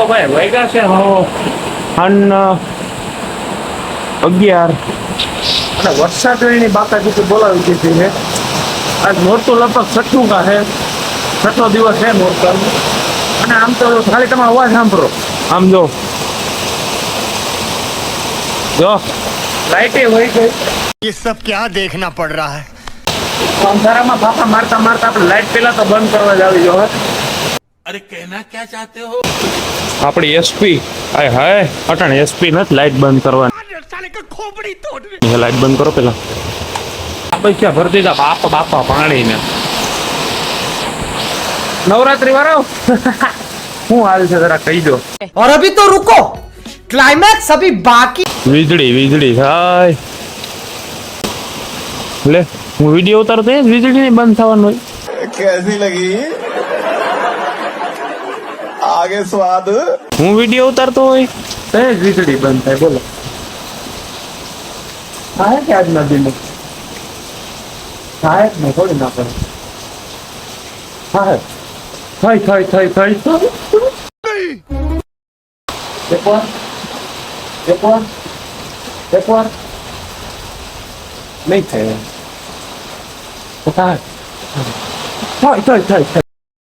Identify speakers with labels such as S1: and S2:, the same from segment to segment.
S1: ભાઈ વાગ્યા છે અન 11 અને વરસાદની બાકાજી બોલાવી દીધી છે. આજ નોરતું લગભગ છઠ્ઠું કા છે, 6ઠો દિવસ છે નોરતા. અને આમ તો ખાલી તમે અવાજ સાંભળો, આમ જો લાઈટે વહી ગઈ.
S2: ये सब क्या देखना पड़ रहा है?
S1: અંધારામાં બાપા મારતા મારતા આપણે લાઈટ પેલા તો બંધ કરવા જ આવી જો.
S3: अरे कहना क्या चाहते हो?
S1: આપણી એસપી હાય હાય અટાણે એસપી નથી લાઈટ બંધ કરવાની. લાઈટ બંધ કરો પેલા. પૈસા ભરતી દીધા બાપા બાપા પાણીને. નવરાત્રી વાળો શું હાલ છે જરા કહી દો.
S4: और अभी तो रुको, क्लाइमैक्स अभी बाकी.
S1: વીજળી વીજળી હાય લે હું વિડીયો ઉતારતો એ વીજળી નહીં બંધ થવાનું હોય.
S2: कैसी लगी? आगे स्वाद.
S1: હું વિડીયો ઉતારતો હોય તો જ વીજળી બંધ થાય. બોલો થાય કે આજ નદી નું થાય જ નહીં, થોડી ના પડે. થાય થાય થાય થાય થાય એકવાર એકવાર એકવાર નહીં થાય થાય થાય થાય થાય થાય.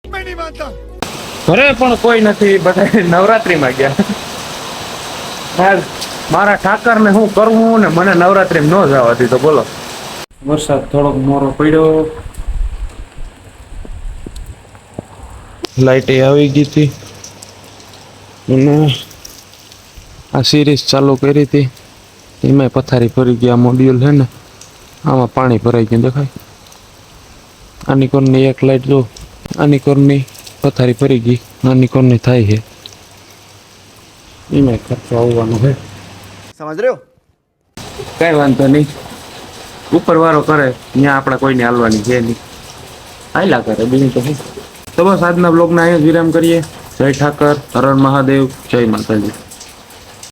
S2: मैं नहीं मानता.
S1: ઘરે પણ કોઈ નથી, બધા નવરાત્રીમાં ગયા. મારા ઠાકરને શું કરવું ને મને નવરાત્રી ન જવા દીધો. બોલો વરસાદ થોડોક મોરો પડ્યો, લાઈટ આવી ગઈ હતી અને આ સિરીઝ ચાલુ કરી હતી એમાં પથારી ભરી ગઈ. આ મોડ્યુલ છે ને આમાં પાણી ભરાઈ ગયું દેખાય. આની કોરની એક લાઈટ જો, આની કોરની પથારી ભરી ગઈ, આની કોરની થાય છે એમાં ખર્ચો આવવાનો છે.
S2: समझ रहे हो?
S1: કઈ વાંધો નહીં, ઉપર વાળો કરે ત્યાં આપણે કોઈને હાલવાની છે નહીં, હાલ્યા કરે બીજું તો શું. તો બસ આજના બ્લોગના અહીંયા જ વિરામ કરીએ. જય ઠાકર, હર હર મહાદેવ, જય માતાજી.